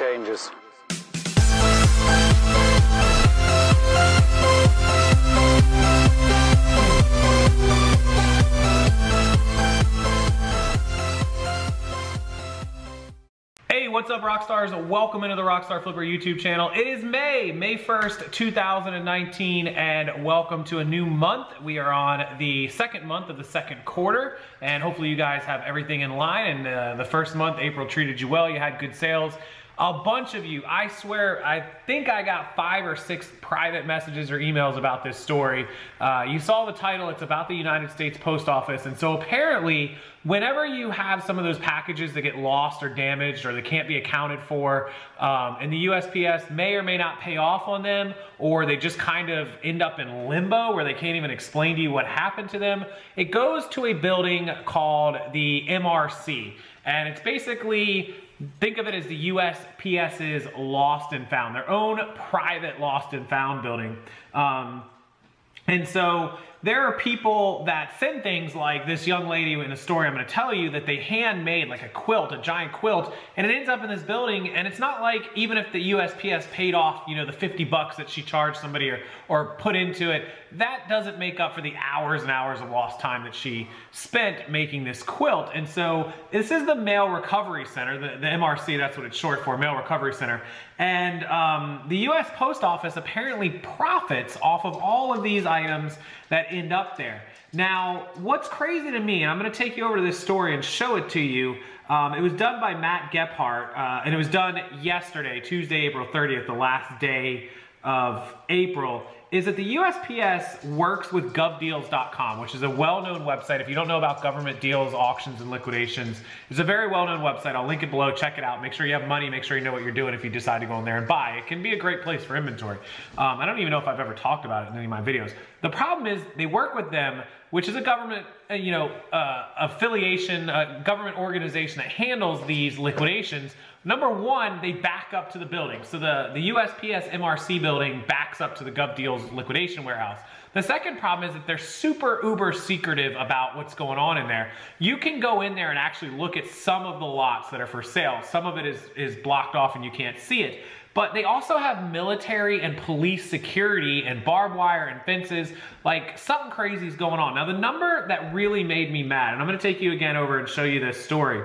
changes. Hey, what's up, Rockstars? Welcome into the RockstarFlipper YouTube channel. It is May 1st, 2019, and welcome to a new month. We are on the second month of the second quarter, and hopefully you guys have everything in line. And the first month, April, treated you well. You had good sales. A bunch of you, I swear, I think I got 5 or 6 private messages or emails about this story. You saw the title, it's about the United States Post Office, and so apparently, whenever you have some of those packages that get lost or damaged or they can't be accounted for, and the USPS may or may not pay off on them, or they just kind of end up in limbo where they can't even explain to you what happened to them, it goes to a building called the MRC, and it's basically, think of it as the USPS's lost and found, their own private lost and found building. And so there are people that send things like this young lady in the story I'm going to tell you that they handmade like a quilt, a giant quilt, and it ends up in this building, and it's not like even if the USPS paid off, you know, the 50 bucks that she charged somebody or put into it, that doesn't make up for the hours and hours of lost time that she spent making this quilt. And so this is the Mail Recovery Center, the MRC, that's what it's short for, Mail Recovery Center. And the US Post Office apparently profits off of all of these items that end up there. Now, what's crazy to me, and I'm gonna take you over to this story and show it to you. It was done by Matt Gephardt, and it was done yesterday, Tuesday, April 30th, the last day of April, is that the USPS works with govdeals.com, which is a well-known website. If you don't know about government deals, auctions, and liquidations, it's a very well-known website. I'll link it below, check it out. Make sure you have money, make sure you know what you're doing if you decide to go in there and buy. It can be a great place for inventory. I don't even know if I've ever talked about it in any of my videos. The problem is they work with them, which is a government, affiliation, a government organization that handles these liquidations. Number one, they back up to the building. So the USPS MRC building backs up to the GovDeals liquidation warehouse. The second problem is that they're super uber secretive about what's going on in there. You can go in there and actually look at some of the lots that are for sale. Some of it is blocked off and you can't see it. But they also have military and police security and barbed wire and fences, like something crazy is going on. Now the number that really made me mad, and I'm gonna take you again over and show you this story,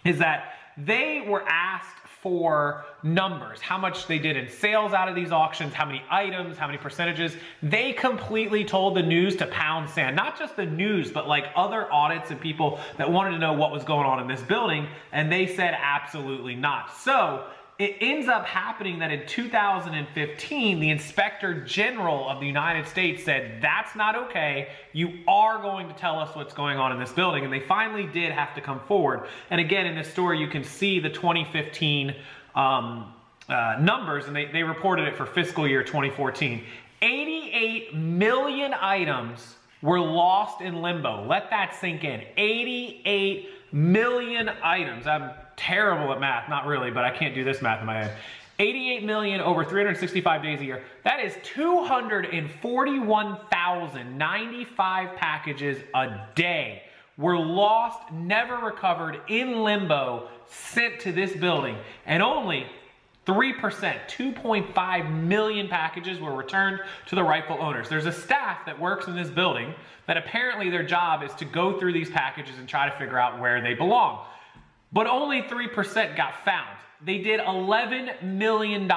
is that they were asked for numbers, how much they did in sales out of these auctions, how many items, how many percentages. They completely told the news to pound sand. Not just the news, but like other audits and people that wanted to know what was going on in this building, and they said absolutely not. So it ends up happening that in 2015, the Inspector General of the United States said, that's not okay. You are going to tell us what's going on in this building. And they finally did have to come forward. And again, in this story, you can see the 2015 numbers, and they reported it for fiscal year 2014. 88 million items were lost in limbo. Let that sink in. 88 million items. I'm terrible at math, not really, but I can't do this math in my head. 88 million over 365 days a year. That is 241,095 packages a day were lost, never recovered, in limbo, sent to this building. And only 3%, 2.5 million packages were returned to the rightful owners. There's a staff that works in this building that apparently their job is to go through these packages and try to figure out where they belong. But only 3% got found. They did $11 million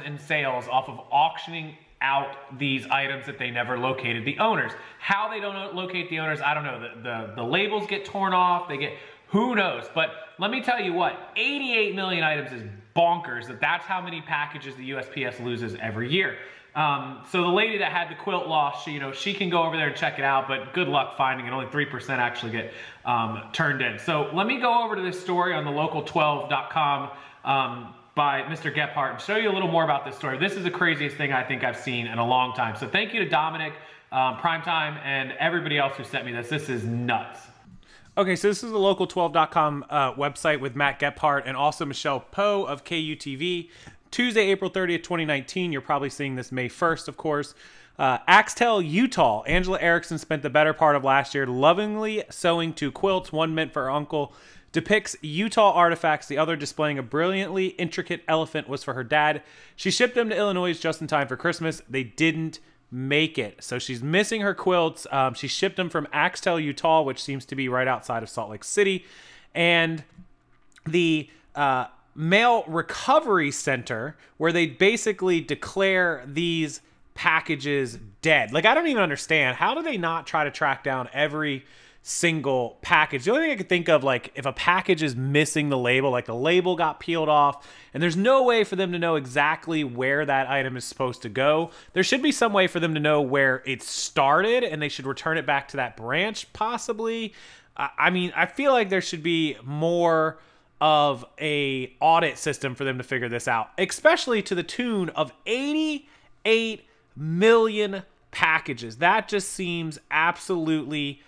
in sales off of auctioning out these items that they never located the owners. How they don't locate the owners, I don't know. The labels get torn off, who knows? But let me tell you what, 88 million items is bonkers. That's how many packages the USPS loses every year. So the lady that had the quilt lost, she can go over there and check it out, but good luck finding it. Only 3% actually get turned in. So let me go over to this story on the local12.com by Mr. Gephardt and show you a little more about this story. This is the craziest thing I think I've seen in a long time. So thank you to Dominic, Primetime, and everybody else who sent me this. This is nuts. Okay, so this is the local12.com website with Matt Gephardt and also Michelle Poe of KUTV. Tuesday, April 30th, 2019. You're probably seeing this May 1st, of course. Axtell, Utah. Angela Erickson spent the better part of last year lovingly sewing 2 quilts, one meant for her uncle. Depicts Utah artifacts. The other displaying a brilliantly intricate elephant was for her dad. She shipped them to Illinois just in time for Christmas. They didn't make it. So she's missing her quilts. She shipped them from Axtell, Utah, which seems to be right outside of Salt Lake City. And the Mail Recovery Center, where they basically declare these packages dead. Like, I don't even understand. How do they not try to track down every single package? The only thing I could think of, like, if a package is missing the label, like the label got peeled off, and there's no way for them to know exactly where that item is supposed to go, there should be some way for them to know where it started, and they should return it back to that branch, possibly. I mean, I feel like there should be more of a audit system for them to figure this out, especially to the tune of 88 million packages. That just seems absolutely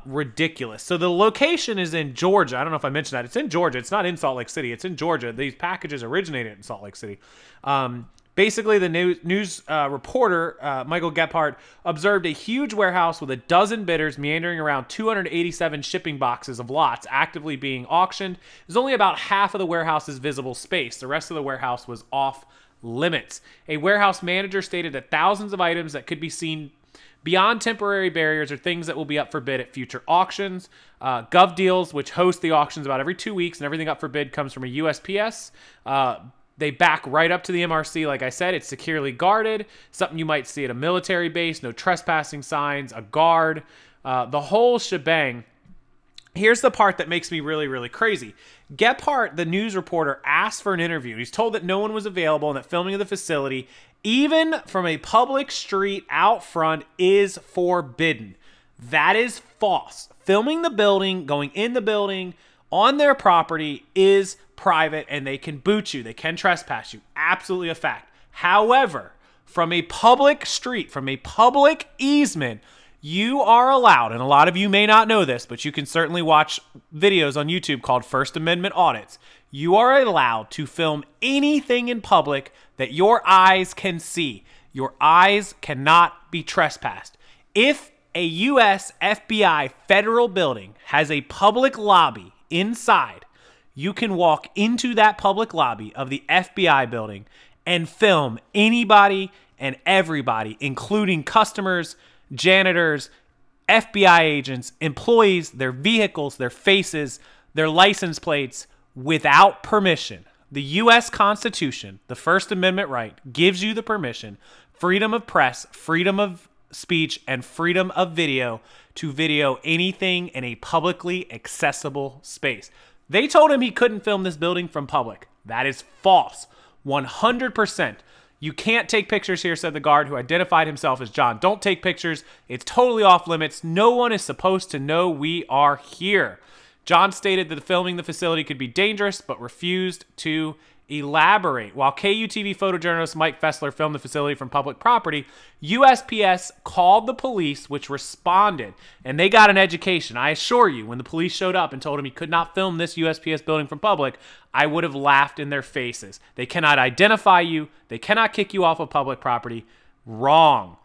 ridiculous. So the location is in Georgia. I don't know if I mentioned that. It's in Georgia. It's not in Salt Lake City. It's in Georgia. These packages originated in Salt Lake City. Basically, the news reporter, Michael Gephardt, observed a huge warehouse with a dozen bidders meandering around 287 shipping boxes of lots actively being auctioned. There's only about half of the warehouse's visible space. The rest of the warehouse was off limits. A warehouse manager stated that thousands of items that could be seen beyond temporary barriers are things that will be up for bid at future auctions. GovDeals, which hosts the auctions about every 2 weeks, and everything up for bid comes from a USPS. They back right up to the MRC. Like I said, it's securely guarded, something you might see at a military base, no trespassing signs, a guard, the whole shebang. Here's the part that makes me really, really crazy. Gephardt, the news reporter, asked for an interview. He's told that no one was available and that filming of the facility, even from a public street out front, is forbidden. That is false. Filming the building, going in the building, on their property is private, and they can boot you. They can trespass you. Absolutely a fact. However, from a public street, from a public easement, you are allowed, and a lot of you may not know this, but you can certainly watch videos on YouTube called First Amendment audits. You are allowed to film anything in public that your eyes can see. Your eyes cannot be trespassed. If a U.S. FBI federal building has a public lobby inside, you can walk into that public lobby of the FBI building and film anybody and everybody, including customers, janitors, FBI agents, employees, their vehicles, their faces, their license plates, without permission. The U.S. Constitution, the First Amendment right, gives you the permission, freedom of press, freedom of speech, and freedom of video to video anything in a publicly accessible space. They told him he couldn't film this building from public. That is false. 100%. You can't take pictures here, said the guard, who identified himself as John. Don't take pictures. It's totally off limits. No one is supposed to know we are here. John stated that filming the facility could be dangerous, but refused to elaborate. While KUTV photojournalist Mike Fessler filmed the facility from public property, USPS called the police, which responded, and they got an education. I assure you, when the police showed up and told him he could not film this USPS building from public, I would have laughed in their faces. They cannot identify you. They cannot kick you off of public property. Wrong.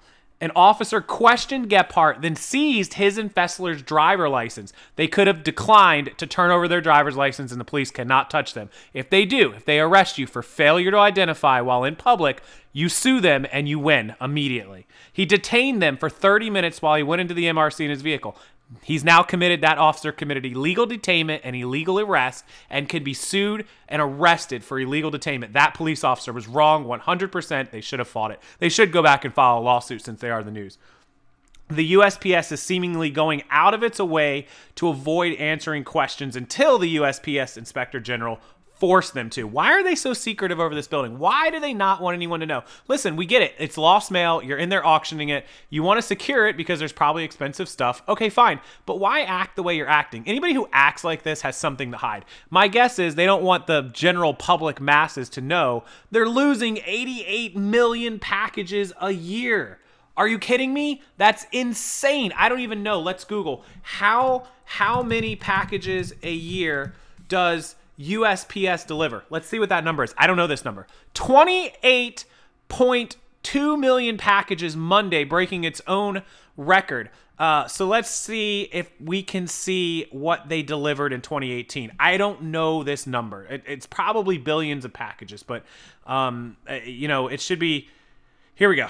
An officer questioned Gephardt, then seized his and Fessler's driver license. They could have declined to turn over their driver's license, and the police cannot touch them. If they do, if they arrest you for failure to identify while in public, you sue them and you win immediately. He detained them for 30 minutes while he went into the MRC in his vehicle. He's now committed, that officer committed illegal detainment and illegal arrest and could be sued and arrested for illegal detainment. That police officer was wrong 100%. They should have fought it. They should go back and file a lawsuit since they are the news. The USPS is seemingly going out of its way to avoid answering questions until the USPS Inspector General force them to. Why are they so secretive over this building? Why do they not want anyone to know? Listen, we get it. It's lost mail. You're in there auctioning it. You want to secure it because there's probably expensive stuff. Okay, fine. But why act the way you're acting? Anybody who acts like this has something to hide. My guess is they don't want the general public masses to know they're losing 88 million packages a year. Are you kidding me? That's insane. I don't even know. Let's Google. How many packages a year does USPS deliver? Let's see what that number is. I don't know this number. 28 2 million packages Monday, breaking its own record. So let's see if we can see what they delivered in 2018. I don't know this number. It's probably billions of packages, but you know, it should be. Here we go.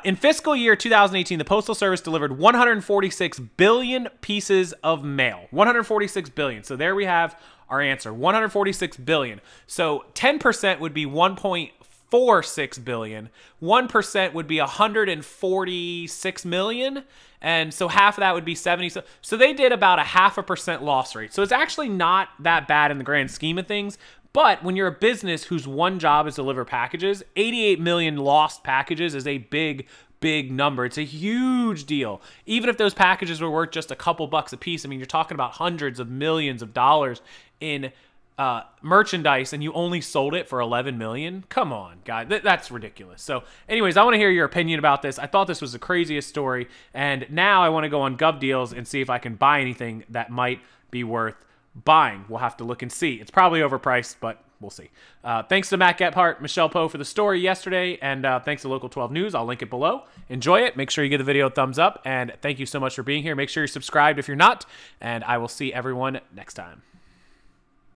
In fiscal year 2018, the Postal Service delivered 146 billion pieces of mail. 146 billion. So there we have our answer. 146 billion. So 10% would be 1.46 billion. 1% would be 146 million. And so half of that would be 70. So they did about a 0.5% loss rate. So it's actually not that bad in the grand scheme of things. But when you're a business whose one job is to deliver packages, 88 million lost packages is a big, big number. It's a huge deal. Even if those packages were worth just a couple bucks a piece, I mean, you're talking about hundreds of millions of dollars in merchandise, and you only sold it for 11 million. Come on, guys, that's ridiculous. So anyways, I want to hear your opinion about this. I thought this was the craziest story, and now I want to go on GovDeals and see if I can buy anything that might be worth buying. We'll have to look and see. It's probably overpriced, but we'll see. Thanks to Matt Gephardt, Michelle Poe for the story yesterday, and thanks to Local 12 News. I'll link it below. Enjoy it. Make sure you give the video a thumbs up, and thank you so much for being here. Make sure you're subscribed if you're not, and I will see everyone next time.